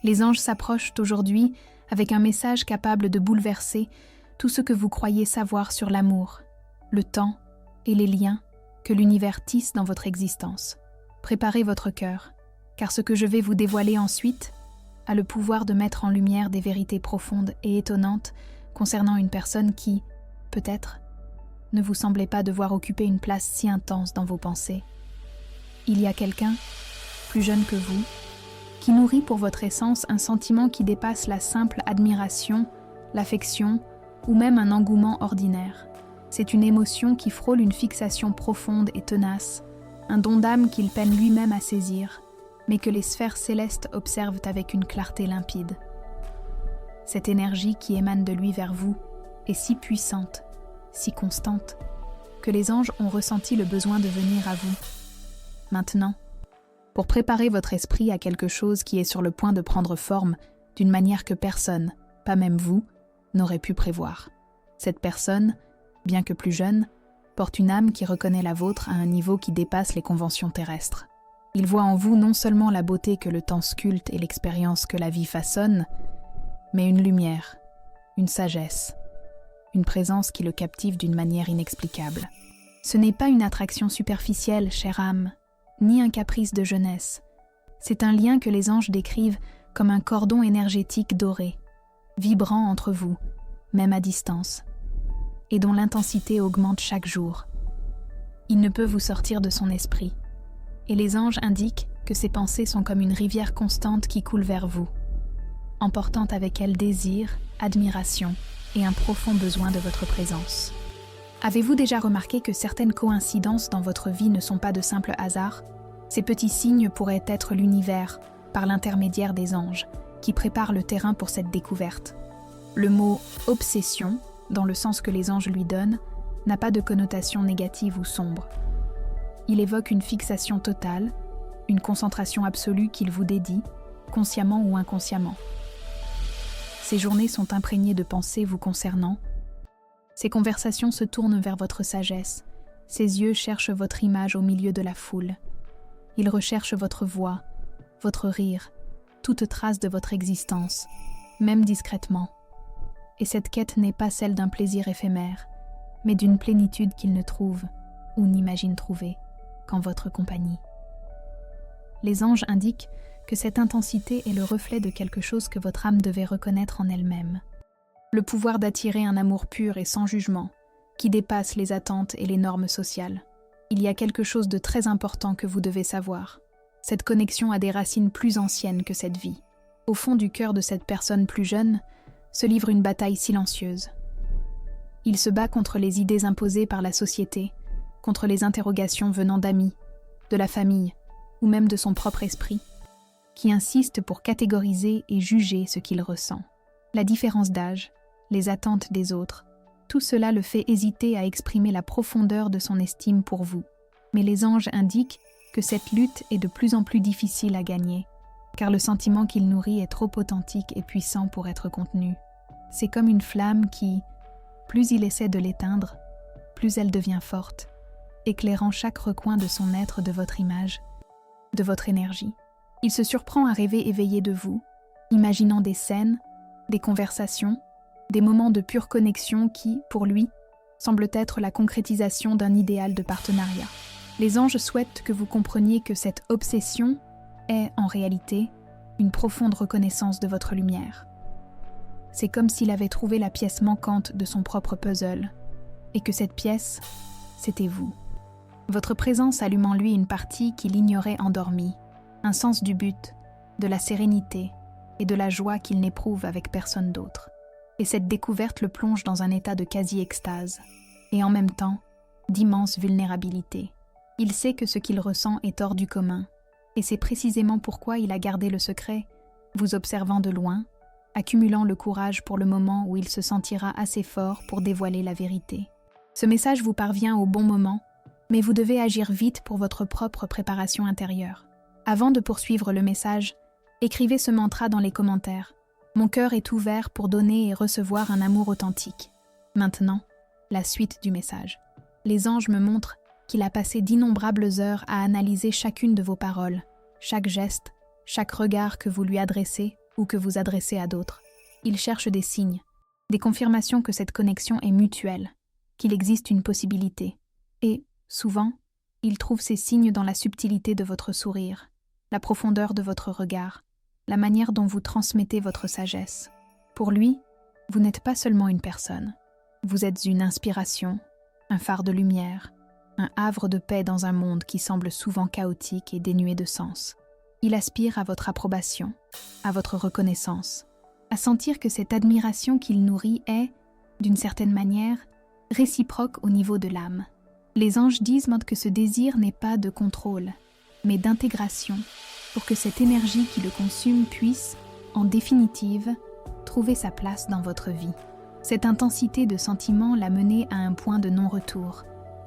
Les anges s'approchent aujourd'hui avec un message capable de bouleverser tout ce que vous croyez savoir sur l'amour, le temps et les liens que l'univers tisse dans votre existence. Préparez votre cœur, car ce que je vais vous dévoiler ensuite a le pouvoir de mettre en lumière des vérités profondes et étonnantes concernant une personne qui, peut-être, ne vous semblait pas devoir occuper une place si intense dans vos pensées. Il y a quelqu'un, plus jeune que vous, qui nourrit pour votre essence un sentiment qui dépasse la simple admiration, l'affection ou même un engouement ordinaire. C'est une émotion qui frôle une fixation profonde et tenace, un don d'âme qu'il peine lui-même à saisir, mais que les sphères célestes observent avec une clarté limpide. Cette énergie qui émane de lui vers vous est si puissante, si constante, que les anges ont ressenti le besoin de venir à vous. Maintenant, pour préparer votre esprit à quelque chose qui est sur le point de prendre forme d'une manière que personne, pas même vous, n'aurait pu prévoir. Cette personne, bien que plus jeune, porte une âme qui reconnaît la vôtre à un niveau qui dépasse les conventions terrestres. Il voit en vous non seulement la beauté que le temps sculpte et l'expérience que la vie façonne, mais une lumière, une sagesse, une présence qui le captive d'une manière inexplicable. Ce n'est pas une attraction superficielle, chère âme, ni un caprice de jeunesse. C'est un lien que les anges décrivent comme un cordon énergétique doré, vibrant entre vous, même à distance, et dont l'intensité augmente chaque jour. Il ne peut vous sortir de son esprit, et les anges indiquent que ses pensées sont comme une rivière constante qui coule vers vous, emportant avec elle désir, admiration et un profond besoin de votre présence. Avez-vous déjà remarqué que certaines coïncidences dans votre vie ne sont pas de simples hasards? Ces petits signes pourraient être l'univers, par l'intermédiaire des anges, qui préparent le terrain pour cette découverte. Le mot « obsession », dans le sens que les anges lui donnent, n'a pas de connotation négative ou sombre. Il évoque une fixation totale, une concentration absolue qu'il vous dédie, consciemment ou inconsciemment. Ces journées sont imprégnées de pensées vous concernant. Ces conversations se tournent vers votre sagesse. Ses yeux cherchent votre image au milieu de la foule. Ils recherchent votre voix, votre rire, toute trace de votre existence, même discrètement. Et cette quête n'est pas celle d'un plaisir éphémère, mais d'une plénitude qu'ils ne trouvent, ou n'imaginent trouver, qu'en votre compagnie. Les anges indiquent que cette intensité est le reflet de quelque chose que votre âme devait reconnaître en elle-même. Le pouvoir d'attirer un amour pur et sans jugement, qui dépasse les attentes et les normes sociales. Il y a quelque chose de très important que vous devez savoir. Cette connexion a des racines plus anciennes que cette vie. Au fond du cœur de cette personne plus jeune, se livre une bataille silencieuse. Il se bat contre les idées imposées par la société, contre les interrogations venant d'amis, de la famille, ou même de son propre esprit, qui insiste pour catégoriser et juger ce qu'il ressent. La différence d'âge, les attentes des autres, tout cela le fait hésiter à exprimer la profondeur de son estime pour vous. Mais les anges indiquent que cette lutte est de plus en plus difficile à gagner, car le sentiment qu'il nourrit est trop authentique et puissant pour être contenu. C'est comme une flamme qui, plus il essaie de l'éteindre, plus elle devient forte, éclairant chaque recoin de son être de votre image, de votre énergie. Il se surprend à rêver éveillé de vous, imaginant des scènes, des conversations, des moments de pure connexion qui, pour lui, semblent être la concrétisation d'un idéal de partenariat. Les anges souhaitent que vous compreniez que cette obsession est, en réalité, une profonde reconnaissance de votre lumière. C'est comme s'il avait trouvé la pièce manquante de son propre puzzle, et que cette pièce, c'était vous. Votre présence allume en lui une partie qu'il ignorait endormie, un sens du but, de la sérénité et de la joie qu'il n'éprouve avec personne d'autre. Et cette découverte le plonge dans un état de quasi-extase, et en même temps, d'immense vulnérabilité. Il sait que ce qu'il ressent est hors du commun, et c'est précisément pourquoi il a gardé le secret, vous observant de loin, accumulant le courage pour le moment où il se sentira assez fort pour dévoiler la vérité. Ce message vous parvient au bon moment, mais vous devez agir vite pour votre propre préparation intérieure. Avant de poursuivre le message, écrivez ce mantra dans les commentaires. Mon cœur est ouvert pour donner et recevoir un amour authentique. Maintenant, la suite du message. Les anges me montrent qu'il a passé d'innombrables heures à analyser chacune de vos paroles, chaque geste, chaque regard que vous lui adressez ou que vous adressez à d'autres. Il cherche des signes, des confirmations que cette connexion est mutuelle, qu'il existe une possibilité. Et, souvent, il trouve ces signes dans la subtilité de votre sourire, la profondeur de votre regard, la manière dont vous transmettez votre sagesse. Pour lui, vous n'êtes pas seulement une personne. Vous êtes une inspiration, un phare de lumière, un havre de paix dans un monde qui semble souvent chaotique et dénué de sens. Il aspire à votre approbation, à votre reconnaissance, à sentir que cette admiration qu'il nourrit est, d'une certaine manière, réciproque au niveau de l'âme. Les anges disent que ce désir n'est pas de contrôle, mais d'intégration, pour que cette énergie qui le consume puisse, en définitive, trouver sa place dans votre vie. Cette intensité de sentiment l'a mené à un point de non-retour.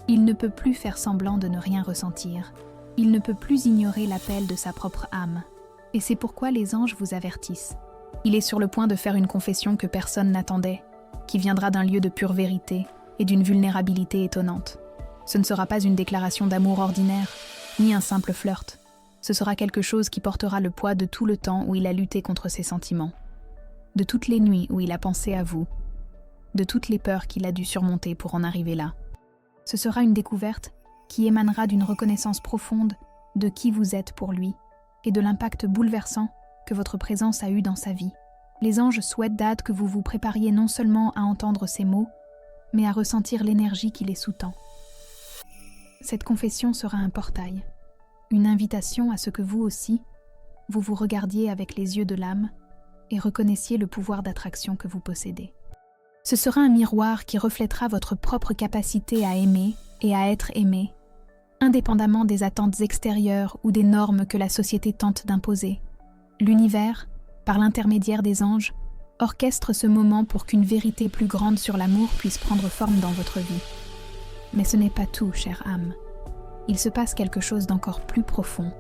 Il ne peut plus faire semblant de ne rien ressentir. Il ne peut plus ignorer l'appel de sa propre âme. Et c'est pourquoi les anges vous avertissent. Il est sur le point de faire une confession que personne n'attendait, qui viendra d'un lieu de pure vérité et d'une vulnérabilité étonnante. Ce ne sera pas une déclaration d'amour ordinaire, ni un simple flirt. Ce sera quelque chose qui portera le poids de tout le temps où il a lutté contre ses sentiments, de toutes les nuits où il a pensé à vous, de toutes les peurs qu'il a dû surmonter pour en arriver là. Ce sera une découverte qui émanera d'une reconnaissance profonde de qui vous êtes pour lui et de l'impact bouleversant que votre présence a eu dans sa vie. Les anges souhaitent d'Ad que vous vous prépariez non seulement à entendre ces mots, mais à ressentir l'énergie qui les sous-tend. Cette confession sera un portail, une invitation à ce que vous aussi, vous vous regardiez avec les yeux de l'âme et reconnaissiez le pouvoir d'attraction que vous possédez. Ce sera un miroir qui reflètera votre propre capacité à aimer et à être aimé, indépendamment des attentes extérieures ou des normes que la société tente d'imposer. L'univers, par l'intermédiaire des anges, orchestre ce moment pour qu'une vérité plus grande sur l'amour puisse prendre forme dans votre vie. Mais ce n'est pas tout, chère âme. Il se passe quelque chose d'encore plus profond,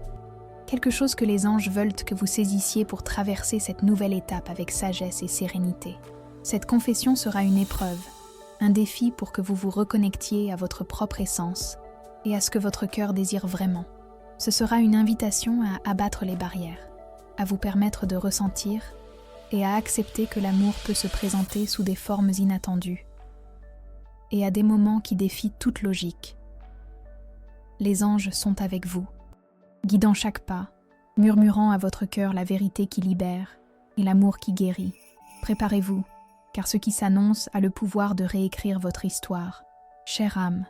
quelque chose que les anges veulent que vous saisissiez pour traverser cette nouvelle étape avec sagesse et sérénité. Cette confession sera une épreuve, un défi pour que vous vous reconnectiez à votre propre essence et à ce que votre cœur désire vraiment. Ce sera une invitation à abattre les barrières, à vous permettre de ressentir et à accepter que l'amour peut se présenter sous des formes inattendues et à des moments qui défient toute logique. Les anges sont avec vous, guidant chaque pas, murmurant à votre cœur la vérité qui libère et l'amour qui guérit. Préparez-vous, car ce qui s'annonce a le pouvoir de réécrire votre histoire. Chère âme,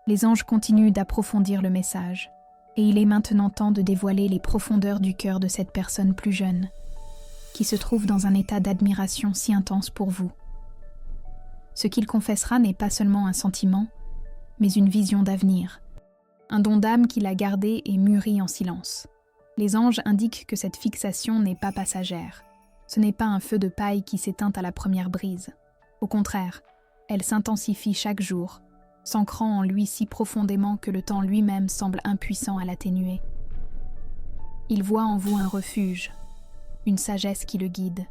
les anges continuent d'approfondir le message, et il est maintenant temps de dévoiler les profondeurs du cœur de cette personne plus jeune, qui se trouve dans un état d'admiration si intense pour vous. Ce qu'il confessera n'est pas seulement un sentiment, mais une vision d'avenir, un don d'âme qu'il a gardé et mûri en silence. Les anges indiquent que cette fixation n'est pas passagère. Ce n'est pas un feu de paille qui s'éteint à la première brise. Au contraire, elle s'intensifie chaque jour, s'ancrant en lui si profondément que le temps lui-même semble impuissant à l'atténuer. Il voit en vous un refuge, une sagesse qui le guide,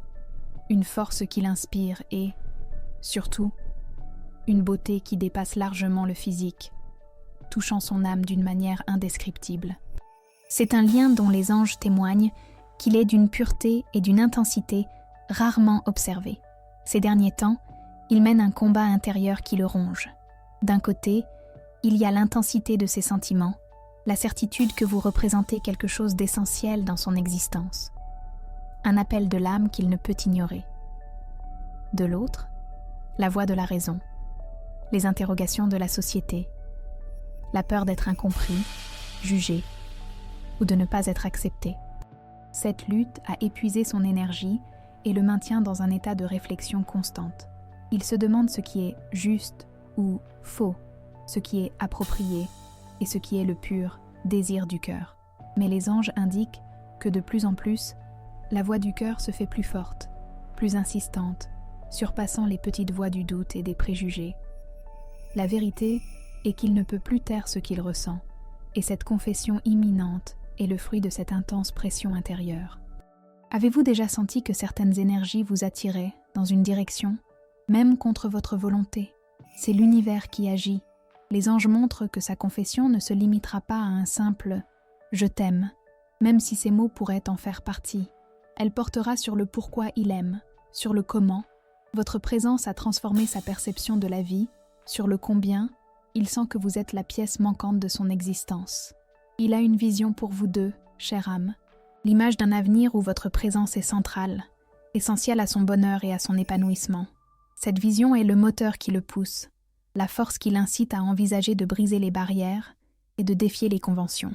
une force qui l'inspire et, surtout, une beauté qui dépasse largement le physique, touchant son âme d'une manière indescriptible. C'est un lien dont les anges témoignent qu'il est d'une pureté et d'une intensité rarement observées. Ces derniers temps, il mène un combat intérieur qui le ronge. D'un côté, il y a l'intensité de ses sentiments, la certitude que vous représentez quelque chose d'essentiel dans son existence, un appel de l'âme qu'il ne peut ignorer. De l'autre, la voix de la raison, les interrogations de la société, la peur d'être incompris, jugé, ou de ne pas être accepté. Cette lutte a épuisé son énergie et le maintient dans un état de réflexion constante. Il se demande ce qui est juste ou faux, ce qui est approprié et ce qui est le pur désir du cœur. Mais les anges indiquent que de plus en plus, la voix du cœur se fait plus forte, plus insistante, surpassant les petites voix du doute et des préjugés. La vérité est qu'il ne peut plus taire ce qu'il ressent, et cette confession imminente est le fruit de cette intense pression intérieure. Avez-vous déjà senti que certaines énergies vous attiraient dans une direction, même contre votre volonté? C'est l'univers qui agit. Les anges montrent que sa confession ne se limitera pas à un simple « je t'aime », même si ces mots pourraient en faire partie. Elle portera sur le pourquoi il aime, sur le comment. Votre présence a transformé sa perception de la vie, sur le combien. Il sent que vous êtes la pièce manquante de son existence. Il a une vision pour vous deux, chère âme, l'image d'un avenir où votre présence est centrale, essentielle à son bonheur et à son épanouissement. Cette vision est le moteur qui le pousse, la force qui l'incite à envisager de briser les barrières et de défier les conventions.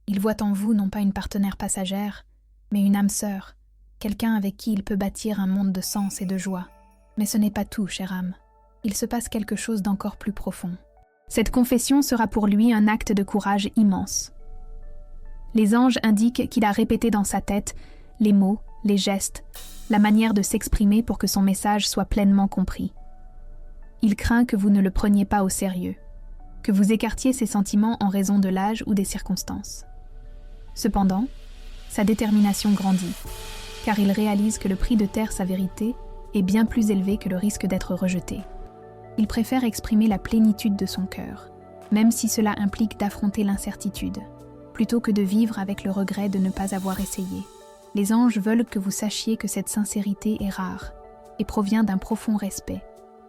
Il voit en vous non pas une partenaire passagère, mais une âme sœur, quelqu'un avec qui il peut bâtir un monde de sens et de joie. Mais ce n'est pas tout, chère âme. Il se passe quelque chose d'encore plus profond. Cette confession sera pour lui un acte de courage immense. Les anges indiquent qu'il a répété dans sa tête les mots, les gestes, la manière de s'exprimer pour que son message soit pleinement compris. Il craint que vous ne le preniez pas au sérieux, que vous écartiez ses sentiments en raison de l'âge ou des circonstances. Cependant, sa détermination grandit, car il réalise que le prix de taire sa vérité est bien plus élevé que le risque d'être rejeté. Il préfère exprimer la plénitude de son cœur, même si cela implique d'affronter l'incertitude, plutôt que de vivre avec le regret de ne pas avoir essayé. Les anges veulent que vous sachiez que cette sincérité est rare et provient d'un profond respect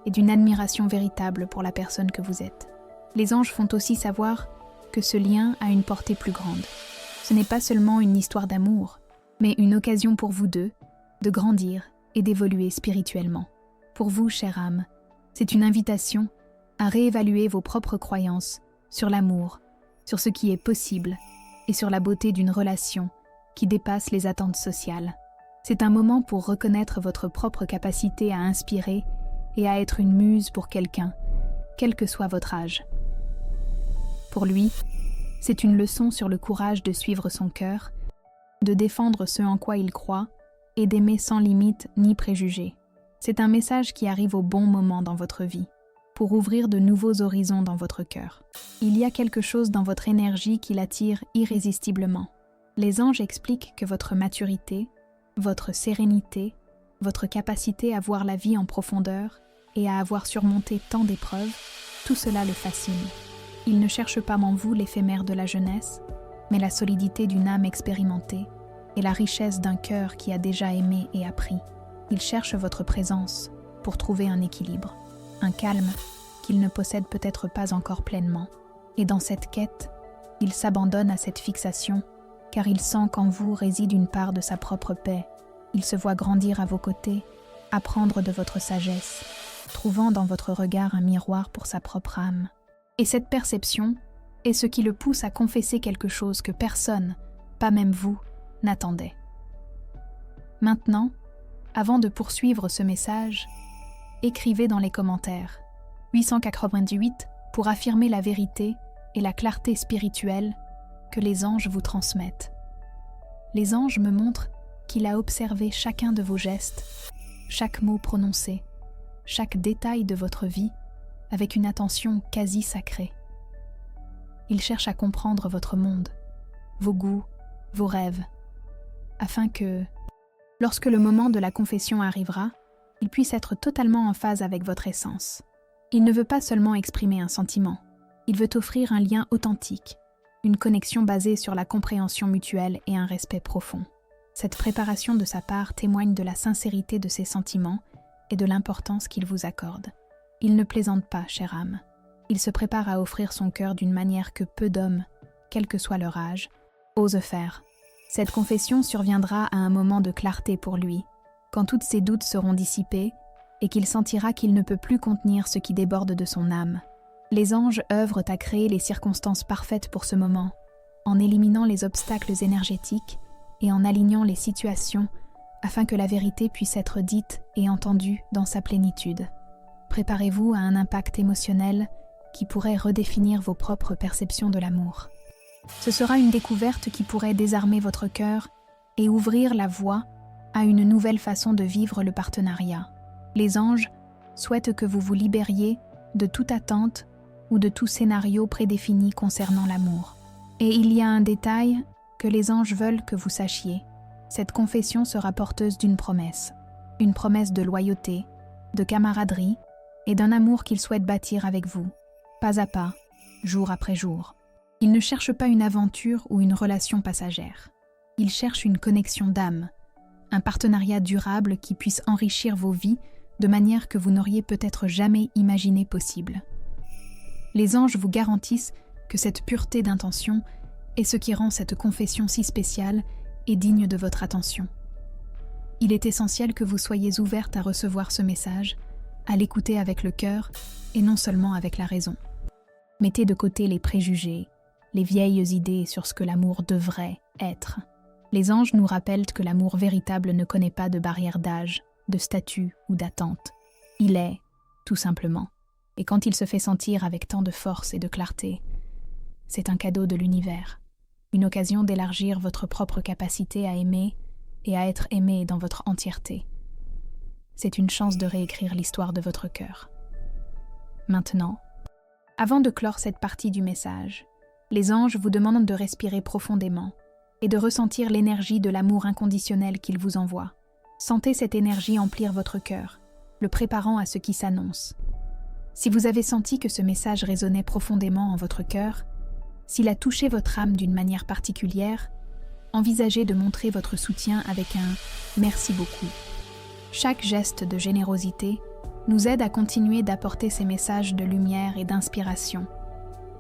et d'une admiration véritable pour la personne que vous êtes. Les anges font aussi savoir que ce lien a une portée plus grande. Ce n'est pas seulement une histoire d'amour, mais une occasion pour vous deux de grandir et d'évoluer spirituellement. Pour vous, chère âme, c'est une invitation à réévaluer vos propres croyances sur l'amour, sur ce qui est possible et sur la beauté d'une relation qui dépasse les attentes sociales. C'est un moment pour reconnaître votre propre capacité à inspirer et à être une muse pour quelqu'un, quel que soit votre âge. Pour lui, c'est une leçon sur le courage de suivre son cœur, de défendre ce en quoi il croit et d'aimer sans limite ni préjugés. C'est un message qui arrive au bon moment dans votre vie, pour ouvrir de nouveaux horizons dans votre cœur. Il y a quelque chose dans votre énergie qui l'attire irrésistiblement. Les anges expliquent que votre maturité, votre sérénité, votre capacité à voir la vie en profondeur et à avoir surmonté tant d'épreuves, tout cela le fascine. Il ne cherche pas en vous l'éphémère de la jeunesse, mais la solidité d'une âme expérimentée et la richesse d'un cœur qui a déjà aimé et appris. Il cherche votre présence pour trouver un équilibre, un calme qu'il ne possède peut-être pas encore pleinement. Et dans cette quête, il s'abandonne à cette fixation, car il sent qu'en vous réside une part de sa propre paix. Il se voit grandir à vos côtés, apprendre de votre sagesse, trouvant dans votre regard un miroir pour sa propre âme. Et cette perception est ce qui le pousse à confesser quelque chose que personne, pas même vous, n'attendait. Maintenant, avant de poursuivre ce message, écrivez dans les commentaires 898 pour affirmer la vérité et la clarté spirituelle que les anges vous transmettent. Les anges me montrent qu'il a observé chacun de vos gestes, chaque mot prononcé, chaque détail de votre vie avec une attention quasi sacrée. Il cherche à comprendre votre monde, vos goûts, vos rêves, afin que, lorsque le moment de la confession arrivera, il puisse être totalement en phase avec votre essence. Il ne veut pas seulement exprimer un sentiment, il veut offrir un lien authentique, une connexion basée sur la compréhension mutuelle et un respect profond. Cette préparation de sa part témoigne de la sincérité de ses sentiments et de l'importance qu'il vous accorde. Il ne plaisante pas, chère âme. Il se prépare à offrir son cœur d'une manière que peu d'hommes, quel que soit leur âge, osent faire. Cette confession surviendra à un moment de clarté pour lui, quand tous ses doutes seront dissipés et qu'il sentira qu'il ne peut plus contenir ce qui déborde de son âme. Les anges œuvrent à créer les circonstances parfaites pour ce moment, en éliminant les obstacles énergétiques et en alignant les situations afin que la vérité puisse être dite et entendue dans sa plénitude. Préparez-vous à un impact émotionnel qui pourrait redéfinir vos propres perceptions de l'amour. Ce sera une découverte qui pourrait désarmer votre cœur et ouvrir la voie à une nouvelle façon de vivre le partenariat. Les anges souhaitent que vous vous libériez de toute attente ou de tout scénario prédéfini concernant l'amour. Et il y a un détail que les anges veulent que vous sachiez. Cette confession sera porteuse d'une promesse. Une promesse de loyauté, de camaraderie et d'un amour qu'ils souhaitent bâtir avec vous, pas à pas, jour après jour. Ils ne cherchent pas une aventure ou une relation passagère. Ils cherchent une connexion d'âme, un partenariat durable qui puisse enrichir vos vies de manière que vous n'auriez peut-être jamais imaginé possible. Les anges vous garantissent que cette pureté d'intention est ce qui rend cette confession si spéciale et digne de votre attention. Il est essentiel que vous soyez ouverte à recevoir ce message, à l'écouter avec le cœur et non seulement avec la raison. Mettez de côté les préjugés, les vieilles idées sur ce que l'amour devrait être. Les anges nous rappellent que l'amour véritable ne connaît pas de barrière d'âge, de statut ou d'attente. Il est, tout simplement. Et quand il se fait sentir avec tant de force et de clarté, c'est un cadeau de l'univers, une occasion d'élargir votre propre capacité à aimer et à être aimé dans votre entièreté. C'est une chance de réécrire l'histoire de votre cœur. Maintenant, avant de clore cette partie du message, les anges vous demandent de respirer profondément et de ressentir l'énergie de l'amour inconditionnel qu'ils vous envoient. Sentez cette énergie emplir votre cœur, le préparant à ce qui s'annonce. Si vous avez senti que ce message résonnait profondément en votre cœur, s'il a touché votre âme d'une manière particulière, envisagez de montrer votre soutien avec un « merci beaucoup ». Chaque geste de générosité nous aide à continuer d'apporter ces messages de lumière et d'inspiration,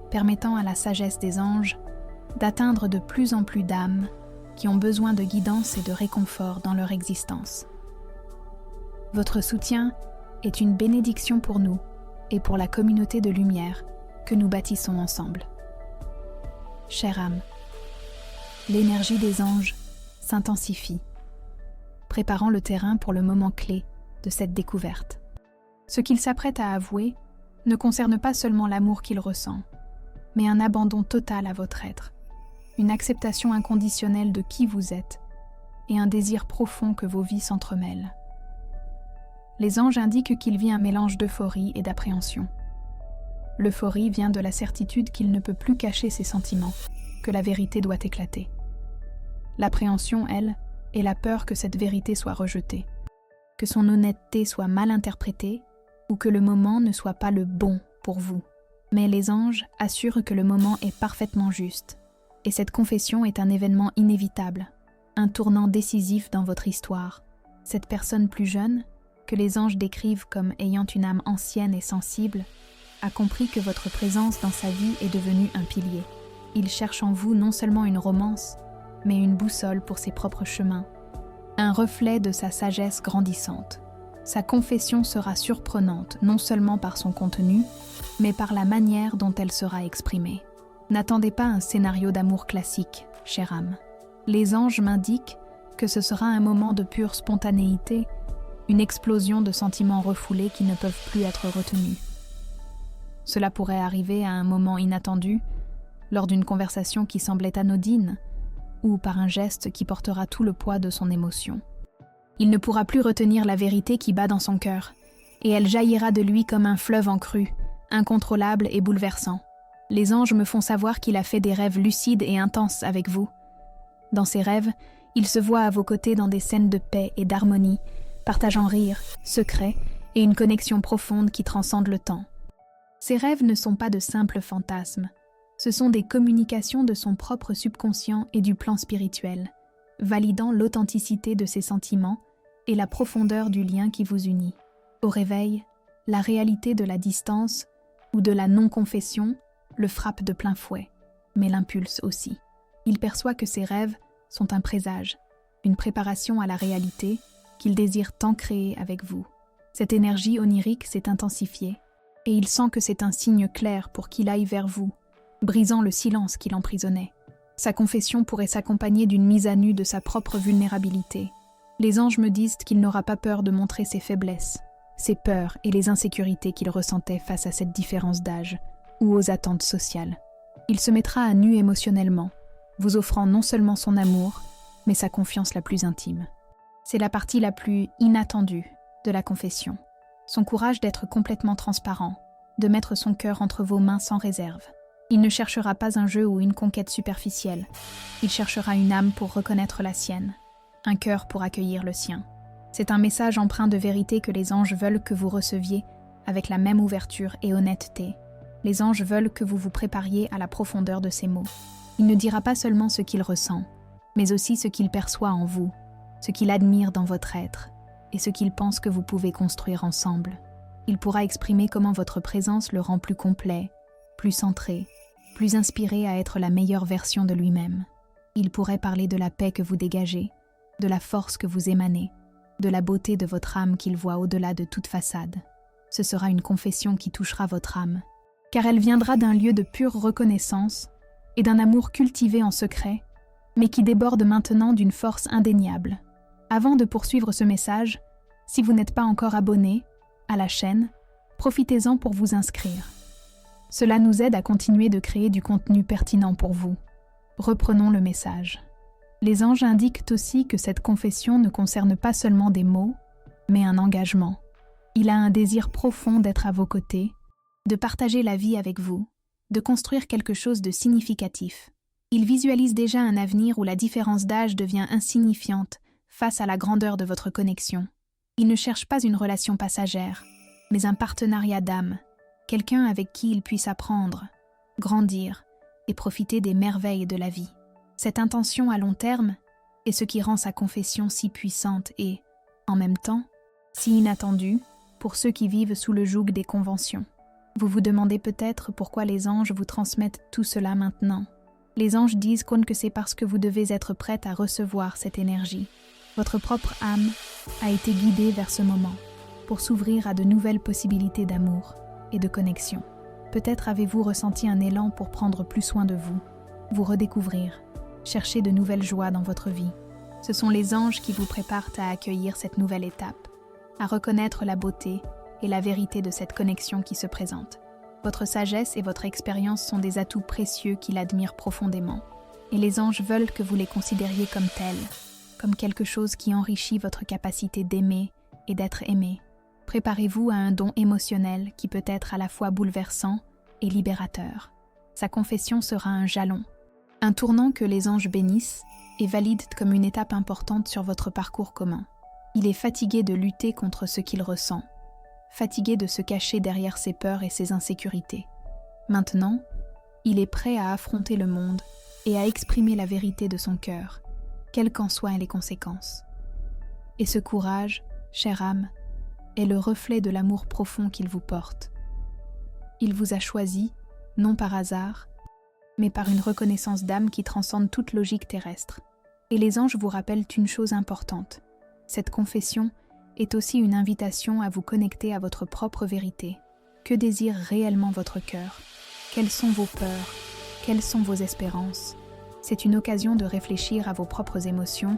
permettant à la sagesse des anges d'atteindre de plus en plus d'âmes qui ont besoin de guidance et de réconfort dans leur existence. Votre soutien est une bénédiction pour nous et pour la communauté de lumière que nous bâtissons ensemble. Chère âme, l'énergie des anges s'intensifie, préparant le terrain pour le moment clé de cette découverte. Ce qu'il s'apprête à avouer ne concerne pas seulement l'amour qu'il ressent, mais un abandon total à votre être, une acceptation inconditionnelle de qui vous êtes et un désir profond que vos vies s'entremêlent. Les anges indiquent qu'il vit un mélange d'euphorie et d'appréhension. L'euphorie vient de la certitude qu'il ne peut plus cacher ses sentiments, que la vérité doit éclater. L'appréhension, elle, est la peur que cette vérité soit rejetée, que son honnêteté soit mal interprétée ou que le moment ne soit pas le bon pour vous. Mais les anges assurent que le moment est parfaitement juste, et cette confession est un événement inévitable, un tournant décisif dans votre histoire. Cette personne plus jeune, que les anges décrivent comme ayant une âme ancienne et sensible, a compris que votre présence dans sa vie est devenue un pilier. Il cherche en vous non seulement une romance, mais une boussole pour ses propres chemins, un reflet de sa sagesse grandissante. Sa confession sera surprenante non seulement par son contenu, mais par la manière dont elle sera exprimée. N'attendez pas un scénario d'amour classique, chère âme. Les anges m'indiquent que ce sera un moment de pure spontanéité, une explosion de sentiments refoulés qui ne peuvent plus être retenus. Cela pourrait arriver à un moment inattendu, lors d'une conversation qui semblait anodine, ou par un geste qui portera tout le poids de son émotion. Il ne pourra plus retenir la vérité qui bat dans son cœur, et elle jaillira de lui comme un fleuve en crue, incontrôlable et bouleversant. Les anges me font savoir qu'il a fait des rêves lucides et intenses avec vous. Dans ces rêves, il se voit à vos côtés dans des scènes de paix et d'harmonie, partageant rires, secrets et une connexion profonde qui transcende le temps. Ces rêves ne sont pas de simples fantasmes, ce sont des communications de son propre subconscient et du plan spirituel, validant l'authenticité de ses sentiments et la profondeur du lien qui vous unit. Au réveil, la réalité de la distance ou de la non-confession le frappe de plein fouet, mais l'impulse aussi. Il perçoit que ses rêves sont un présage, une préparation à la réalité qu'il désire tant créer avec vous. Cette énergie onirique s'est intensifiée, et il sent que c'est un signe clair pour qu'il aille vers vous, brisant le silence qui l'emprisonnait. Sa confession pourrait s'accompagner d'une mise à nu de sa propre vulnérabilité. Les anges me disent qu'il n'aura pas peur de montrer ses faiblesses, ses peurs et les insécurités qu'il ressentait face à cette différence d'âge ou aux attentes sociales. Il se mettra à nu émotionnellement, vous offrant non seulement son amour, mais sa confiance la plus intime. C'est la partie la plus inattendue de la confession. Son courage d'être complètement transparent, de mettre son cœur entre vos mains sans réserve. Il ne cherchera pas un jeu ou une conquête superficielle. Il cherchera une âme pour reconnaître la sienne, un cœur pour accueillir le sien. C'est un message empreint de vérité que les anges veulent que vous receviez avec la même ouverture et honnêteté. Les anges veulent que vous vous prépariez à la profondeur de ces mots. Il ne dira pas seulement ce qu'il ressent, mais aussi ce qu'il perçoit en vous. ce qu'il admire dans votre être et ce qu'il pense que vous pouvez construire ensemble. Il pourra exprimer comment votre présence le rend plus complet, plus centré, plus inspiré à être la meilleure version de lui-même. Il pourrait parler de la paix que vous dégagez, de la force que vous émanez, de la beauté de votre âme qu'il voit au-delà de toute façade. Ce sera une confession qui touchera votre âme, car elle viendra d'un lieu de pure reconnaissance et d'un amour cultivé en secret, mais qui déborde maintenant d'une force indéniable. Avant de poursuivre ce message, si vous n'êtes pas encore abonné à la chaîne, profitez-en pour vous inscrire. Cela nous aide à continuer de créer du contenu pertinent pour vous. Reprenons le message. Les anges indiquent aussi que cette confession ne concerne pas seulement des mots, mais un engagement. Il a un désir profond d'être à vos côtés, de partager la vie avec vous, de construire quelque chose de significatif. Il visualise déjà un avenir où la différence d'âge devient insignifiante face à la grandeur de votre connexion. Il ne cherche pas une relation passagère, mais un partenariat d'âme, quelqu'un avec qui il puisse apprendre, grandir et profiter des merveilles de la vie. Cette intention à long terme est ce qui rend sa confession si puissante et, en même temps, si inattendue pour ceux qui vivent sous le joug des conventions. Vous vous demandez peut-être pourquoi les anges vous transmettent tout cela maintenant. Les anges disent que c'est parce que vous devez être prête à recevoir cette énergie. Votre propre âme a été guidée vers ce moment pour s'ouvrir à de nouvelles possibilités d'amour et de connexion. Peut-être avez-vous ressenti un élan pour prendre plus soin de vous, vous redécouvrir, chercher de nouvelles joies dans votre vie. Ce sont les anges qui vous préparent à accueillir cette nouvelle étape, à reconnaître la beauté et la vérité de cette connexion qui se présente. Votre sagesse et votre expérience sont des atouts précieux qu'il admire profondément. Et les anges veulent que vous les considériez comme tels, comme quelque chose qui enrichit votre capacité d'aimer et d'être aimé. Préparez-vous à un don émotionnel qui peut être à la fois bouleversant et libérateur. Sa confession sera un jalon, un tournant que les anges bénissent et valident comme une étape importante sur votre parcours commun. Il est fatigué de lutter contre ce qu'il ressent, fatigué de se cacher derrière ses peurs et ses insécurités. Maintenant, il est prêt à affronter le monde et à exprimer la vérité de son cœur, quelles qu'en soient les conséquences. Et ce courage, chère âme, est le reflet de l'amour profond qu'il vous porte. Il vous a choisi, non par hasard, mais par une reconnaissance d'âme qui transcende toute logique terrestre. Et les anges vous rappellent une chose importante. Cette confession est aussi une invitation à vous connecter à votre propre vérité. Que désire réellement votre cœur? Quelles sont vos peurs? Quelles sont vos espérances? C'est une occasion de réfléchir à vos propres émotions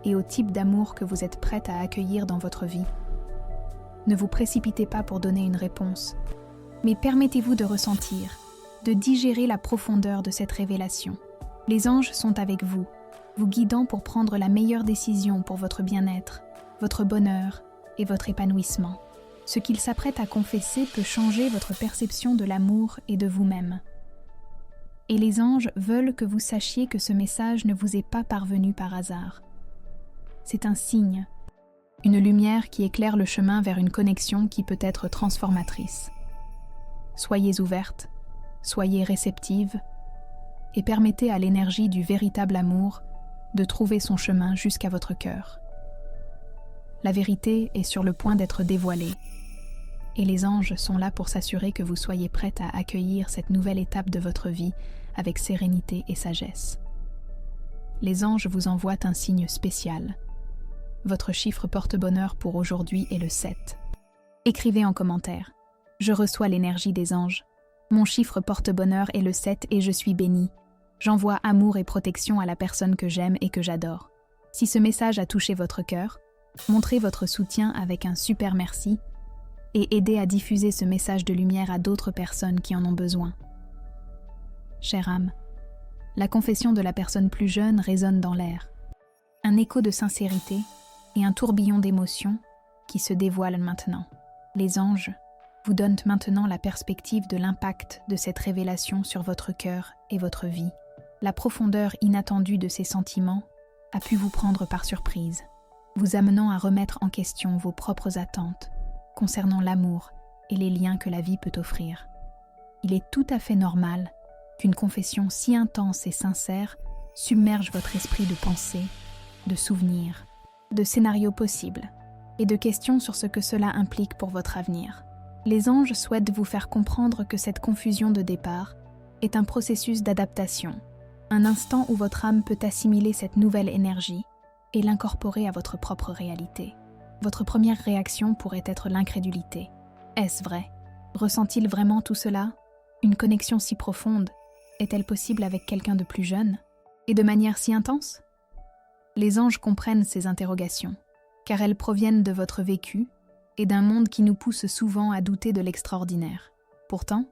et au type d'amour que vous êtes prête à accueillir dans votre vie. Ne vous précipitez pas pour donner une réponse, mais permettez-vous de ressentir, de digérer la profondeur de cette révélation. Les anges sont avec vous, vous guidant pour prendre la meilleure décision pour votre bien-être, votre bonheur et votre épanouissement. Ce qu'ils s'apprêtent à confesser peut changer votre perception de l'amour et de vous-même. Et les anges veulent que vous sachiez que ce message ne vous est pas parvenu par hasard. C'est un signe, une lumière qui éclaire le chemin vers une connexion qui peut être transformatrice. Soyez ouverte, soyez réceptive et permettez à l'énergie du véritable amour de trouver son chemin jusqu'à votre cœur. La vérité est sur le point d'être dévoilée et les anges sont là pour s'assurer que vous soyez prête à accueillir cette nouvelle étape de votre vie avec sérénité et sagesse. Les anges vous envoient un signe spécial. Votre chiffre porte-bonheur pour aujourd'hui est le 7. Écrivez en commentaire. Je reçois l'énergie des anges. Mon chiffre porte-bonheur est le 7 et je suis bénie. J'envoie amour et protection à la personne que j'aime et que j'adore. Si ce message a touché votre cœur, montrez votre soutien avec un super merci et aidez à diffuser ce message de lumière à d'autres personnes qui en ont besoin. Chère âme, la confession de la personne plus jeune résonne dans l'air. Un écho de sincérité et un tourbillon d'émotions qui se dévoilent maintenant. Les anges vous donnent maintenant la perspective de l'impact de cette révélation sur votre cœur et votre vie. La profondeur inattendue de ces sentiments a pu vous prendre par surprise, vous amenant à remettre en question vos propres attentes concernant l'amour et les liens que la vie peut offrir. Il est tout à fait normal qu'une confession si intense et sincère submerge votre esprit de pensée, de souvenirs, de scénarios possibles et de questions sur ce que cela implique pour votre avenir. Les anges souhaitent vous faire comprendre que cette confusion de départ est un processus d'adaptation, un instant où votre âme peut assimiler cette nouvelle énergie et l'incorporer à votre propre réalité. Votre première réaction pourrait être l'incrédulité. Est-ce vrai? Ressent-il vraiment tout cela? Une connexion si profonde, est-elle possible avec quelqu'un de plus jeune? Et de manière si intense? Les anges comprennent ces interrogations, car elles proviennent de votre vécu et d'un monde qui nous pousse souvent à douter de l'extraordinaire. Pourtant,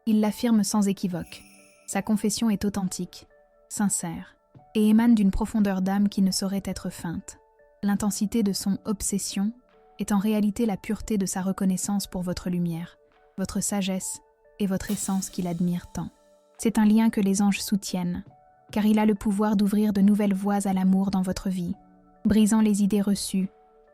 ils l'affirment sans équivoque. Sa confession est authentique, sincère, et émane d'une profondeur d'âme qui ne saurait être feinte. L'intensité de son obsession est en réalité la pureté de sa reconnaissance pour votre lumière, votre sagesse et votre essence qu'il admire tant. C'est un lien que les anges soutiennent, car il a le pouvoir d'ouvrir de nouvelles voies à l'amour dans votre vie, brisant les idées reçues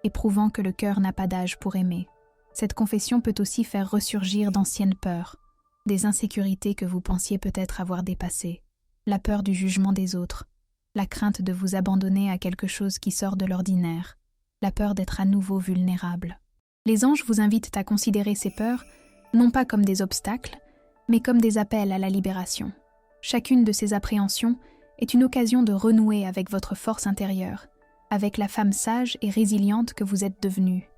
et prouvant que le cœur n'a pas d'âge pour aimer. Cette confession peut aussi faire ressurgir d'anciennes peurs, des insécurités que vous pensiez peut-être avoir dépassées, la peur du jugement des autres, la crainte de vous abandonner à quelque chose qui sort de l'ordinaire, la peur d'être à nouveau vulnérable. Les anges vous invitent à considérer ces peurs, non pas comme des obstacles, mais comme des appels à la libération. Chacune de ces appréhensions est une occasion de renouer avec votre force intérieure, avec la femme sage et résiliente que vous êtes devenue.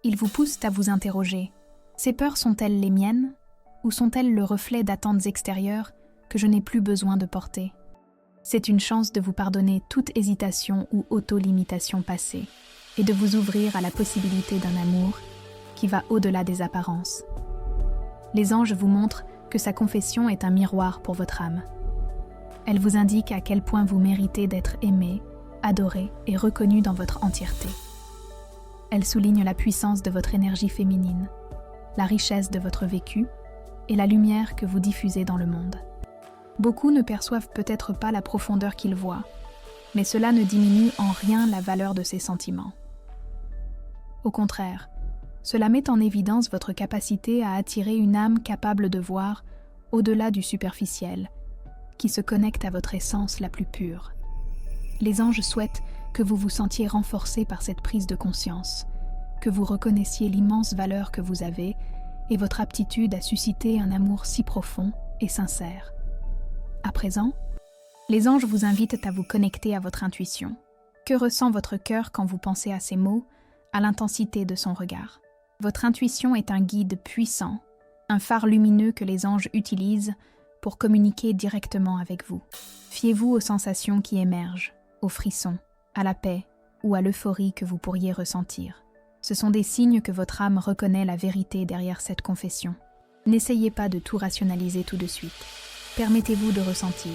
Ils vous poussent à vous interroger. Ces peurs sont-elles les miennes, ou sont-elles le reflet d'attentes extérieures que je n'ai plus besoin de porter? C'est une chance de vous pardonner toute hésitation ou auto-limitation passée, et de vous ouvrir à la possibilité d'un amour qui va au-delà des apparences. Les anges vous montrent que sa confession est un miroir pour votre âme. Elle vous indique à quel point vous méritez d'être aimé, adoré et reconnu dans votre entièreté. Elle souligne la puissance de votre énergie féminine, la richesse de votre vécu et la lumière que vous diffusez dans le monde. Beaucoup ne perçoivent peut-être pas la profondeur qu'ils voient, mais cela ne diminue en rien la valeur de ces sentiments. Au contraire, cela met en évidence votre capacité à attirer une âme capable de voir au-delà du superficiel, qui se connecte à votre essence la plus pure. Les anges souhaitent que vous vous sentiez renforcé par cette prise de conscience, que vous reconnaissiez l'immense valeur que vous avez et votre aptitude à susciter un amour si profond et sincère. À présent, les anges vous invitent à vous connecter à votre intuition. Que ressent votre cœur quand vous pensez à ces mots, à l'intensité de son regard? Votre intuition est un guide puissant, un phare lumineux que les anges utilisent pour communiquer directement avec vous. Fiez-vous aux sensations qui émergent, aux frissons, à la paix ou à l'euphorie que vous pourriez ressentir. Ce sont des signes que votre âme reconnaît la vérité derrière cette confession. N'essayez pas de tout rationaliser tout de suite. Permettez-vous de ressentir.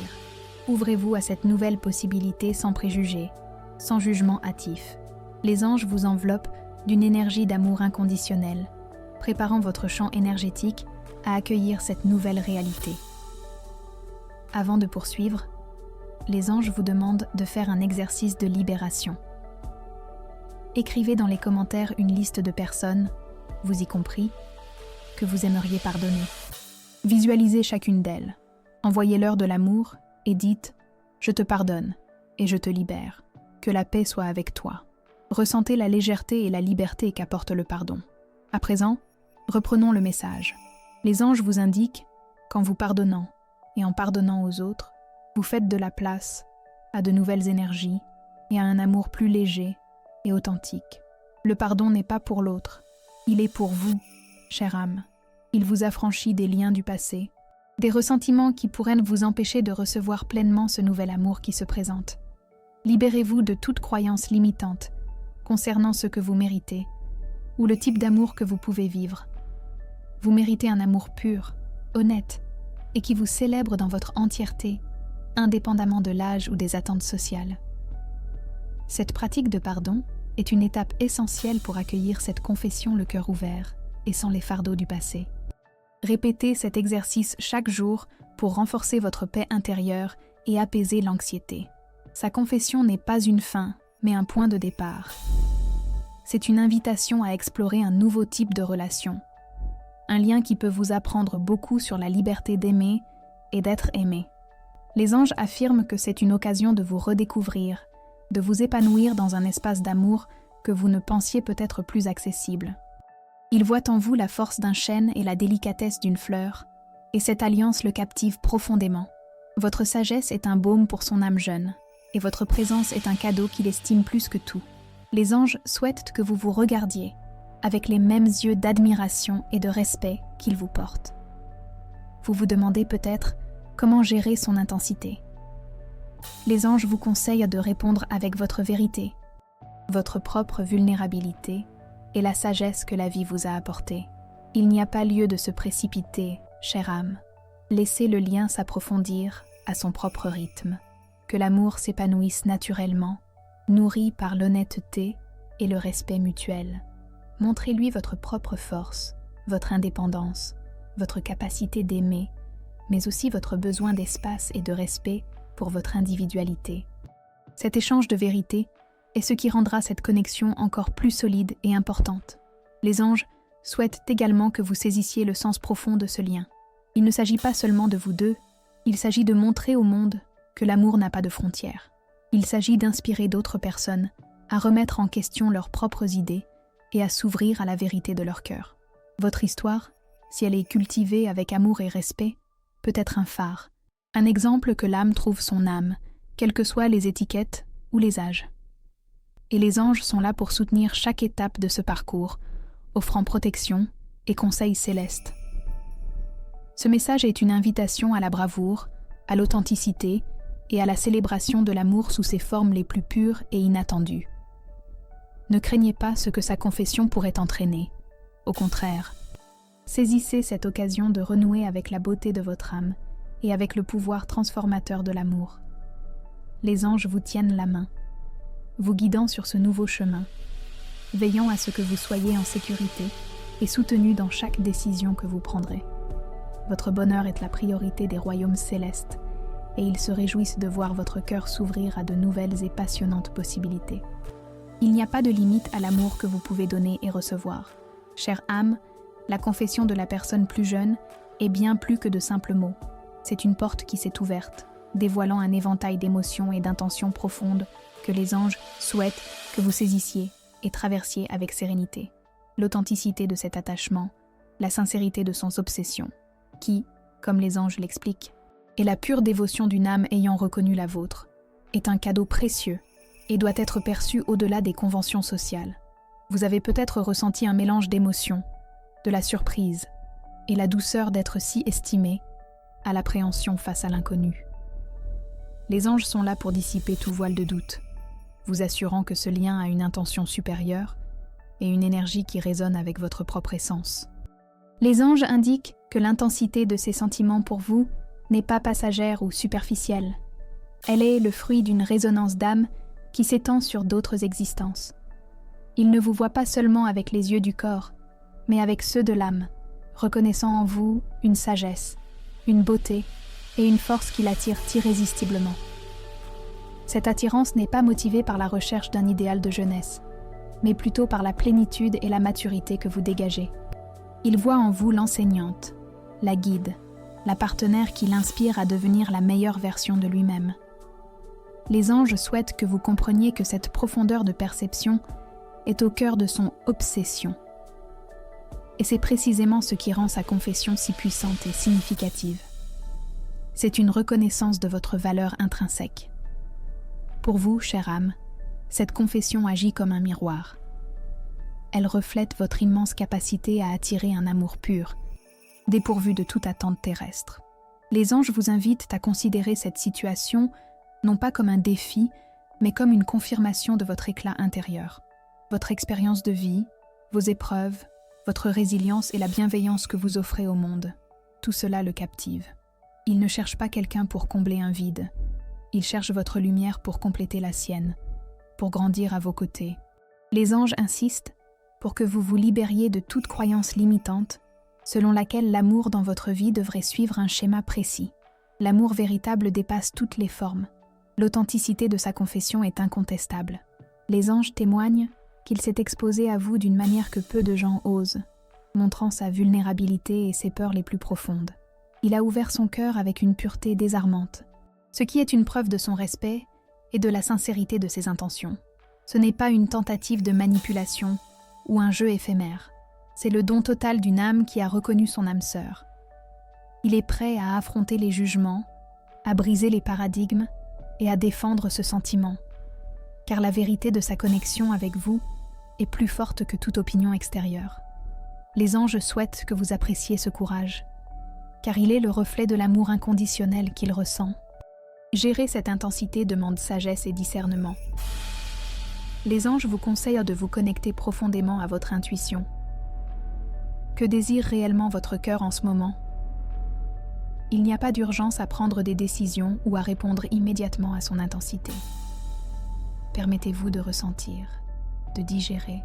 Ouvrez-vous à cette nouvelle possibilité sans préjugés, sans jugement hâtif. Les anges vous enveloppent d'une énergie d'amour inconditionnel, préparant votre champ énergétique à accueillir cette nouvelle réalité. Avant de poursuivre, les anges vous demandent de faire un exercice de libération. Écrivez dans les commentaires une liste de personnes, vous y compris, que vous aimeriez pardonner. Visualisez chacune d'elles, envoyez-leur de l'amour et dites « Je te pardonne et je te libère, que la paix soit avec toi ». Ressentez la légèreté et la liberté qu'apporte le pardon. À présent, reprenons le message. Les anges vous indiquent qu'en vous pardonnant et en pardonnant aux autres, vous faites de la place à de nouvelles énergies et à un amour plus léger et authentique. Le pardon n'est pas pour l'autre, il est pour vous, chère âme. Il vous affranchit des liens du passé, des ressentiments qui pourraient vous empêcher de recevoir pleinement ce nouvel amour qui se présente. Libérez-vous de toute croyance limitante concernant ce que vous méritez ou le type d'amour que vous pouvez vivre. Vous méritez un amour pur, honnête et qui vous célèbre dans votre entièreté, indépendamment de l'âge ou des attentes sociales. Cette pratique de pardon est une étape essentielle pour accueillir cette confession le cœur ouvert et sans les fardeaux du passé. Répétez cet exercice chaque jour pour renforcer votre paix intérieure et apaiser l'anxiété. Sa confession n'est pas une fin, mais un point de départ. C'est une invitation à explorer un nouveau type de relation, un lien qui peut vous apprendre beaucoup sur la liberté d'aimer et d'être aimé. Les anges affirment que c'est une occasion de vous redécouvrir, de vous épanouir dans un espace d'amour que vous ne pensiez peut-être plus accessible. Il voit en vous la force d'un chêne et la délicatesse d'une fleur, et cette alliance le captive profondément. Votre sagesse est un baume pour son âme jeune, et votre présence est un cadeau qu'il estime plus que tout. Les anges souhaitent que vous vous regardiez, avec les mêmes yeux d'admiration et de respect qu'ils vous portent. Vous vous demandez peut-être comment gérer son intensité. Les anges vous conseillent de répondre avec votre vérité, votre propre vulnérabilité et la sagesse que la vie vous a apportée. Il n'y a pas lieu de se précipiter, chère âme. Laissez le lien s'approfondir à son propre rythme, que l'amour s'épanouisse naturellement, nourri par l'honnêteté et le respect mutuel. Montrez-lui votre propre force, votre indépendance, votre capacité d'aimer, mais aussi votre besoin d'espace et de respect pour votre individualité. Cet échange de vérité est ce qui rendra cette connexion encore plus solide et importante. Les anges souhaitent également que vous saisissiez le sens profond de ce lien. Il ne s'agit pas seulement de vous deux, il s'agit de montrer au monde que l'amour n'a pas de frontières. Il s'agit d'inspirer d'autres personnes à remettre en question leurs propres idées et à s'ouvrir à la vérité de leur cœur. Votre histoire, si elle est cultivée avec amour et respect, peut être un phare, un exemple que l'âme trouve son âme, quelles que soient les étiquettes ou les âges. Et les anges sont là pour soutenir chaque étape de ce parcours, offrant protection et conseils célestes. Ce message est une invitation à la bravoure, à l'authenticité et à la célébration de l'amour sous ses formes les plus pures et inattendues. Ne craignez pas ce que sa confession pourrait entraîner. Au contraire, saisissez cette occasion de renouer avec la beauté de votre âme et avec le pouvoir transformateur de l'amour. Les anges vous tiennent la main, vous guidant sur ce nouveau chemin, veillant à ce que vous soyez en sécurité et soutenu dans chaque décision que vous prendrez. Votre bonheur est la priorité des royaumes célestes et ils se réjouissent de voir votre cœur s'ouvrir à de nouvelles et passionnantes possibilités. Il n'y a pas de limite à l'amour que vous pouvez donner et recevoir. Chère âme, la confession de la personne plus jeune est bien plus que de simples mots. C'est une porte qui s'est ouverte, dévoilant un éventail d'émotions et d'intentions profondes que les anges souhaitent que vous saisissiez et traversiez avec sérénité. L'authenticité de cet attachement, la sincérité de son obsession, qui, comme les anges l'expliquent, est la pure dévotion d'une âme ayant reconnu la vôtre, est un cadeau précieux et doit être perçu au-delà des conventions sociales. Vous avez peut-être ressenti un mélange d'émotions, de la surprise et la douceur d'être si estimé, à l'appréhension face à l'inconnu. Les anges sont là pour dissiper tout voile de doute, vous assurant que ce lien a une intention supérieure et une énergie qui résonne avec votre propre essence. Les anges indiquent que l'intensité de ces sentiments pour vous n'est pas passagère ou superficielle. Elle est le fruit d'une résonance d'âme qui s'étend sur d'autres existences. Ils ne vous voient pas seulement avec les yeux du corps, mais avec ceux de l'âme, reconnaissant en vous une sagesse, une beauté et une force qui l'attirent irrésistiblement. Cette attirance n'est pas motivée par la recherche d'un idéal de jeunesse, mais plutôt par la plénitude et la maturité que vous dégagez. Ils voient en vous l'enseignante, la guide, la partenaire qui l'inspire à devenir la meilleure version de lui-même. Les anges souhaitent que vous compreniez que cette profondeur de perception est au cœur de son obsession. Et c'est précisément ce qui rend sa confession si puissante et significative. C'est une reconnaissance de votre valeur intrinsèque. Pour vous, chère âme, cette confession agit comme un miroir. Elle reflète votre immense capacité à attirer un amour pur, dépourvu de toute attente terrestre. Les anges vous invitent à considérer cette situation non pas comme un défi, mais comme une confirmation de votre éclat intérieur. Votre expérience de vie, vos épreuves, votre résilience et la bienveillance que vous offrez au monde, tout cela le captive. Il ne cherche pas quelqu'un pour combler un vide. Il cherche votre lumière pour compléter la sienne, pour grandir à vos côtés. Les anges insistent pour que vous vous libériez de toute croyance limitante, selon laquelle l'amour dans votre vie devrait suivre un schéma précis. L'amour véritable dépasse toutes les formes. L'authenticité de sa confession est incontestable. Les anges témoignent qu'il s'est exposé à vous d'une manière que peu de gens osent, montrant sa vulnérabilité et ses peurs les plus profondes. Il a ouvert son cœur avec une pureté désarmante, ce qui est une preuve de son respect et de la sincérité de ses intentions. Ce n'est pas une tentative de manipulation ou un jeu éphémère. C'est le don total d'une âme qui a reconnu son âme sœur. Il est prêt à affronter les jugements, à briser les paradigmes et à défendre ce sentiment, car la vérité de sa connexion avec vous est plus forte que toute opinion extérieure. Les anges souhaitent que vous appréciez ce courage, car il est le reflet de l'amour inconditionnel qu'il ressent. Gérer cette intensité demande sagesse et discernement. Les anges vous conseillent de vous connecter profondément à votre intuition. Que désire réellement votre cœur en ce moment? Il n'y a pas d'urgence à prendre des décisions ou à répondre immédiatement à son intensité. Permettez-vous de ressentir, de digérer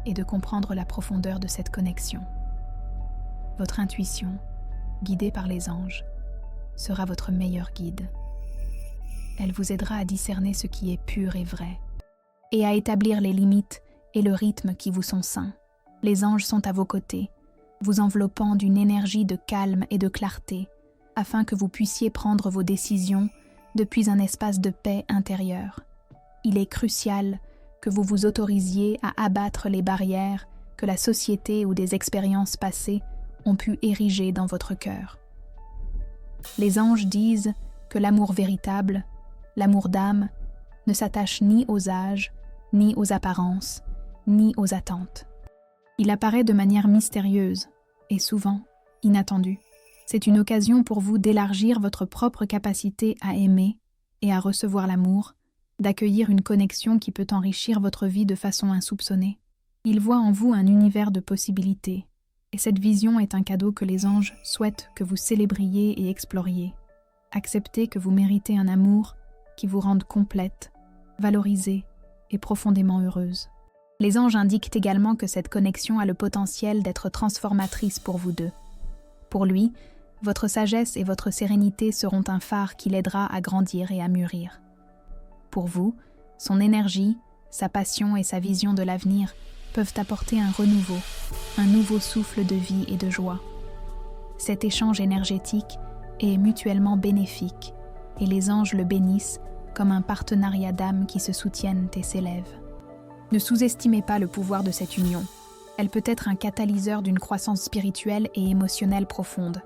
et de comprendre la profondeur de cette connexion. Votre intuition, guidée par les anges, sera votre meilleur guide. Elle vous aidera à discerner ce qui est pur et vrai, et à établir les limites et le rythme qui vous sont sains. Les anges sont à vos côtés, vous enveloppant d'une énergie de calme et de clarté, afin que vous puissiez prendre vos décisions depuis un espace de paix intérieure. Il est crucial que vous vous autorisiez à abattre les barrières que la société ou des expériences passées ont pu ériger dans votre cœur. Les anges disent que l'amour véritable, l'amour d'âme, ne s'attache ni aux âges, ni aux apparences, ni aux attentes. Il apparaît de manière mystérieuse et souvent inattendue. C'est une occasion pour vous d'élargir votre propre capacité à aimer et à recevoir l'amour, d'accueillir une connexion qui peut enrichir votre vie de façon insoupçonnée. Il voit en vous un univers de possibilités, et cette vision est un cadeau que les anges souhaitent que vous célébriez et exploriez. Acceptez que vous méritez un amour qui vous rende complète, valorisée et profondément heureuse. Les anges indiquent également que cette connexion a le potentiel d'être transformatrice pour vous deux. Pour lui, votre sagesse et votre sérénité seront un phare qui l'aidera à grandir et à mûrir. Pour vous, son énergie, sa passion et sa vision de l'avenir peuvent apporter un renouveau, un nouveau souffle de vie et de joie. Cet échange énergétique est mutuellement bénéfique et les anges le bénissent comme un partenariat d'âmes qui se soutiennent et s'élèvent. Ne sous-estimez pas le pouvoir de cette union. Elle peut être un catalyseur d'une croissance spirituelle et émotionnelle profonde,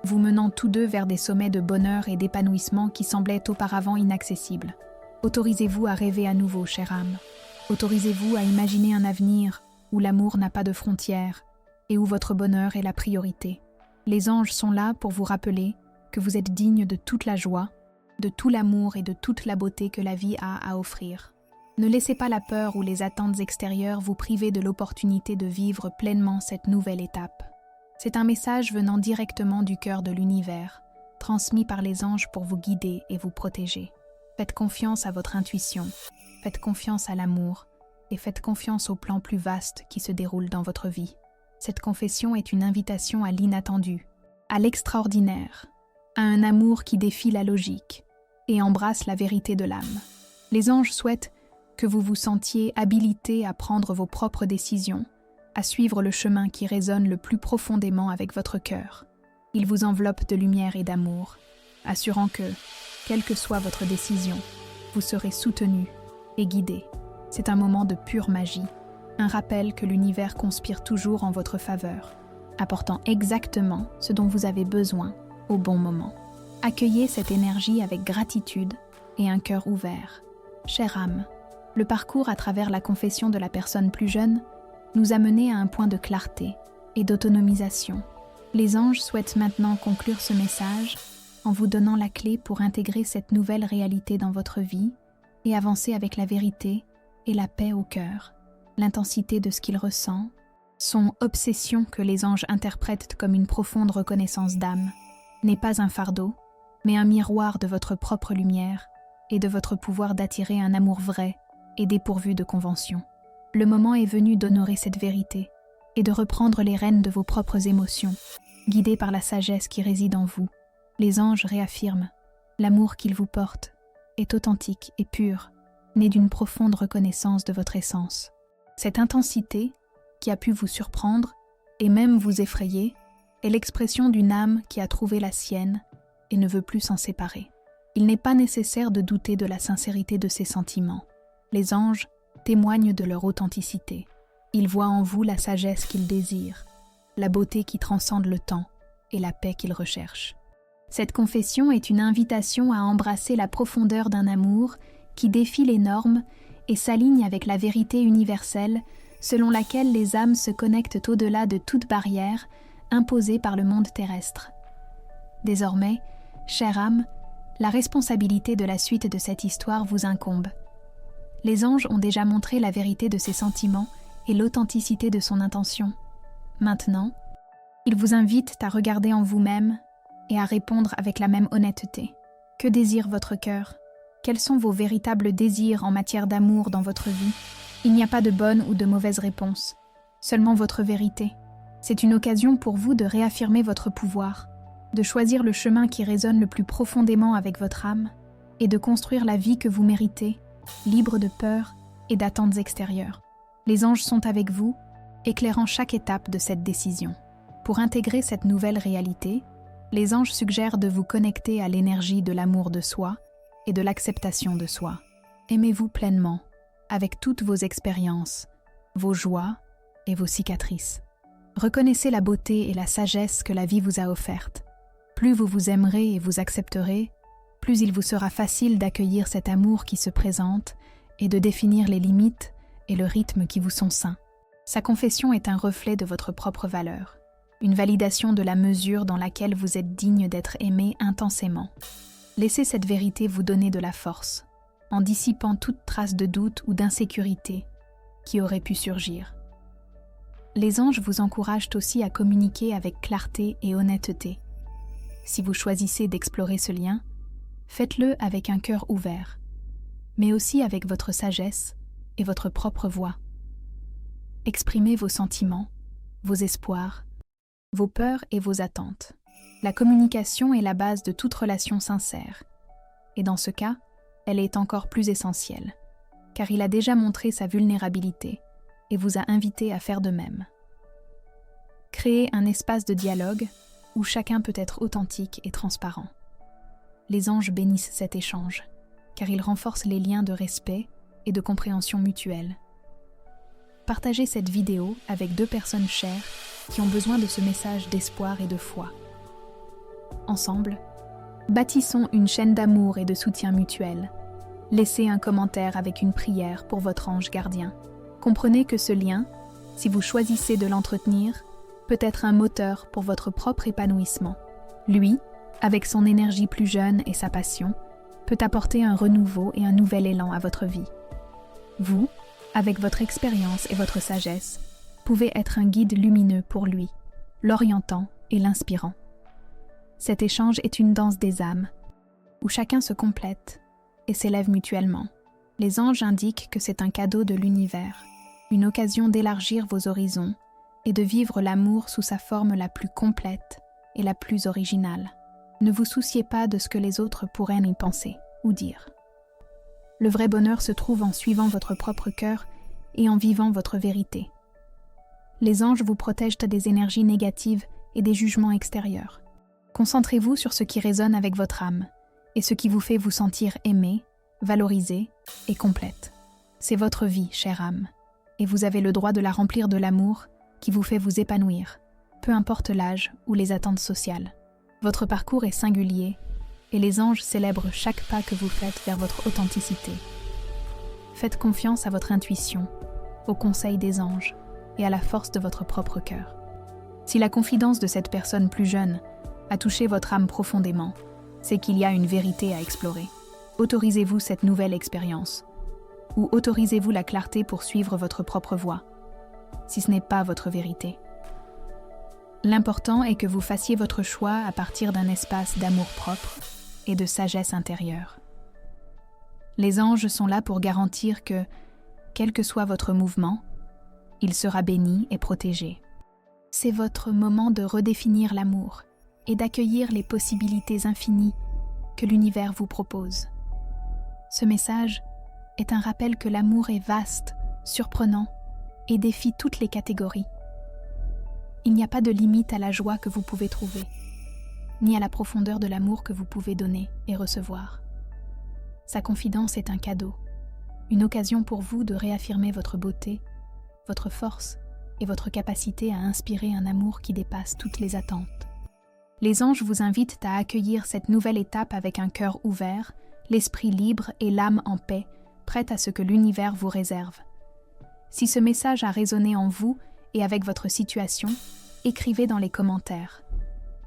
vous menant tous deux vers des sommets de bonheur et d'épanouissement qui semblaient auparavant inaccessibles. Autorisez-vous à rêver à nouveau, chère âme. Autorisez-vous à imaginer un avenir où l'amour n'a pas de frontières et où votre bonheur est la priorité. Les anges sont là pour vous rappeler que vous êtes digne de toute la joie, de tout l'amour et de toute la beauté que la vie a à offrir. Ne laissez pas la peur ou les attentes extérieures vous priver de l'opportunité de vivre pleinement cette nouvelle étape. C'est un message venant directement du cœur de l'univers, transmis par les anges pour vous guider et vous protéger. Faites confiance à votre intuition, faites confiance à l'amour et faites confiance au plan plus vaste qui se déroule dans votre vie. Cette confession est une invitation à l'inattendu, à l'extraordinaire, à un amour qui défie la logique et embrasse la vérité de l'âme. Les anges souhaitent que vous vous sentiez habilité à prendre vos propres décisions, à suivre le chemin qui résonne le plus profondément avec votre cœur. Ils vous enveloppent de lumière et d'amour, assurant que, quelle que soit votre décision, vous serez soutenu et guidé. C'est un moment de pure magie, un rappel que l'univers conspire toujours en votre faveur, apportant exactement ce dont vous avez besoin au bon moment. Accueillez cette énergie avec gratitude et un cœur ouvert. Chère âme, le parcours à travers la confession de la personne plus jeune nous a menés à un point de clarté et d'autonomisation. Les anges souhaitent maintenant conclure ce message en vous donnant la clé pour intégrer cette nouvelle réalité dans votre vie et avancer avec la vérité et la paix au cœur. L'intensité de ce qu'il ressent, son obsession que les anges interprètent comme une profonde reconnaissance d'âme, n'est pas un fardeau, mais un miroir de votre propre lumière et de votre pouvoir d'attirer un amour vrai et dépourvu de conventions. Le moment est venu d'honorer cette vérité et de reprendre les rênes de vos propres émotions, guidés par la sagesse qui réside en vous. Les anges réaffirment l'amour qu'ils vous portent est authentique et pur, né d'une profonde reconnaissance de votre essence. Cette intensité, qui a pu vous surprendre et même vous effrayer, est l'expression d'une âme qui a trouvé la sienne et ne veut plus s'en séparer. Il n'est pas nécessaire de douter de la sincérité de ces sentiments. Les anges témoignent de leur authenticité. Ils voient en vous la sagesse qu'ils désirent, la beauté qui transcende le temps et la paix qu'ils recherchent. Cette confession est une invitation à embrasser la profondeur d'un amour qui défie les normes et s'aligne avec la vérité universelle selon laquelle les âmes se connectent au-delà de toute barrière imposée par le monde terrestre. Désormais, chère âme, la responsabilité de la suite de cette histoire vous incombe. Les anges ont déjà montré la vérité de ses sentiments et l'authenticité de son intention. Maintenant, ils vous invitent à regarder en vous-même et à répondre avec la même honnêteté. Que désire votre cœur ? Quels sont vos véritables désirs en matière d'amour dans votre vie ? Il n'y a pas de bonne ou de mauvaise réponse, seulement votre vérité. C'est une occasion pour vous de réaffirmer votre pouvoir, de choisir le chemin qui résonne le plus profondément avec votre âme et de construire la vie que vous méritez, libre de peur et d'attentes extérieures. Les anges sont avec vous, éclairant chaque étape de cette décision. Pour intégrer cette nouvelle réalité, les anges suggèrent de vous connecter à l'énergie de l'amour de soi et de l'acceptation de soi. Aimez-vous pleinement, avec toutes vos expériences, vos joies et vos cicatrices. Reconnaissez la beauté et la sagesse que la vie vous a offertes. Plus vous vous aimerez et vous accepterez, plus il vous sera facile d'accueillir cet amour qui se présente et de définir les limites et le rythme qui vous sont sains. Sa confession est un reflet de votre propre valeur, une validation de la mesure dans laquelle vous êtes digne d'être aimé intensément. Laissez cette vérité vous donner de la force, en dissipant toute trace de doute ou d'insécurité qui aurait pu surgir. Les anges vous encouragent aussi à communiquer avec clarté et honnêteté. Si vous choisissez d'explorer ce lien, faites-le avec un cœur ouvert, mais aussi avec votre sagesse et votre propre voix. Exprimez vos sentiments, vos espoirs, vos peurs et vos attentes. La communication est la base de toute relation sincère, et dans ce cas, elle est encore plus essentielle, car il a déjà montré sa vulnérabilité et vous a invité à faire de même. Créez un espace de dialogue où chacun peut être authentique et transparent. Les anges bénissent cet échange, car il renforce les liens de respect et de compréhension mutuelle. Partagez cette vidéo avec 2 personnes chères qui ont besoin de ce message d'espoir et de foi. Ensemble, bâtissons une chaîne d'amour et de soutien mutuel. Laissez un commentaire avec une prière pour votre ange gardien. Comprenez que ce lien, si vous choisissez de l'entretenir, peut être un moteur pour votre propre épanouissement. Lui, avec son énergie plus jeune et sa passion, peut apporter un renouveau et un nouvel élan à votre vie. Vous, avec votre expérience et votre sagesse, pouvez être un guide lumineux pour lui, l'orientant et l'inspirant. Cet échange est une danse des âmes, où chacun se complète et s'élève mutuellement. Les anges indiquent que c'est un cadeau de l'univers, une occasion d'élargir vos horizons et de vivre l'amour sous sa forme la plus complète et la plus originale. Ne vous souciez pas de ce que les autres pourraient y penser ou dire. Le vrai bonheur se trouve en suivant votre propre cœur et en vivant votre vérité. Les anges vous protègent des énergies négatives et des jugements extérieurs. Concentrez-vous sur ce qui résonne avec votre âme et ce qui vous fait vous sentir aimé, valorisé et complète. C'est votre vie, chère âme, et vous avez le droit de la remplir de l'amour qui vous fait vous épanouir, peu importe l'âge ou les attentes sociales. Votre parcours est singulier et les anges célèbrent chaque pas que vous faites vers votre authenticité. Faites confiance à votre intuition, aux conseils des anges et à la force de votre propre cœur. Si la confidence de cette personne plus jeune a touché votre âme profondément, c'est qu'il y a une vérité à explorer. Autorisez-vous cette nouvelle expérience, ou autorisez-vous la clarté pour suivre votre propre voie, si ce n'est pas votre vérité. L'important est que vous fassiez votre choix à partir d'un espace d'amour-propre et de sagesse intérieure. Les anges sont là pour garantir que, quel que soit votre mouvement, il sera béni et protégé. C'est votre moment de redéfinir l'amour et d'accueillir les possibilités infinies que l'univers vous propose. Ce message est un rappel que l'amour est vaste, surprenant et défie toutes les catégories. Il n'y a pas de limite à la joie que vous pouvez trouver. ni à la profondeur de l'amour que vous pouvez donner et recevoir. Sa confidence est un cadeau, une occasion pour vous de réaffirmer votre beauté, votre force et votre capacité à inspirer un amour qui dépasse toutes les attentes. Les anges vous invitent à accueillir cette nouvelle étape avec un cœur ouvert, l'esprit libre et l'âme en paix, prête à ce que l'univers vous réserve. Si ce message a résonné en vous et avec votre situation, écrivez dans les commentaires.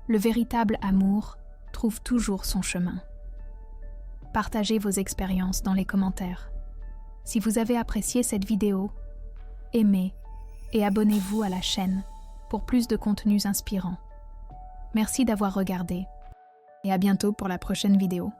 Le véritable amour trouve toujours son chemin. Partagez vos expériences dans les commentaires. Si vous avez apprécié cette vidéo, aimez et abonnez-vous à la chaîne pour plus de contenus inspirants. Merci d'avoir regardé et à bientôt pour la prochaine vidéo.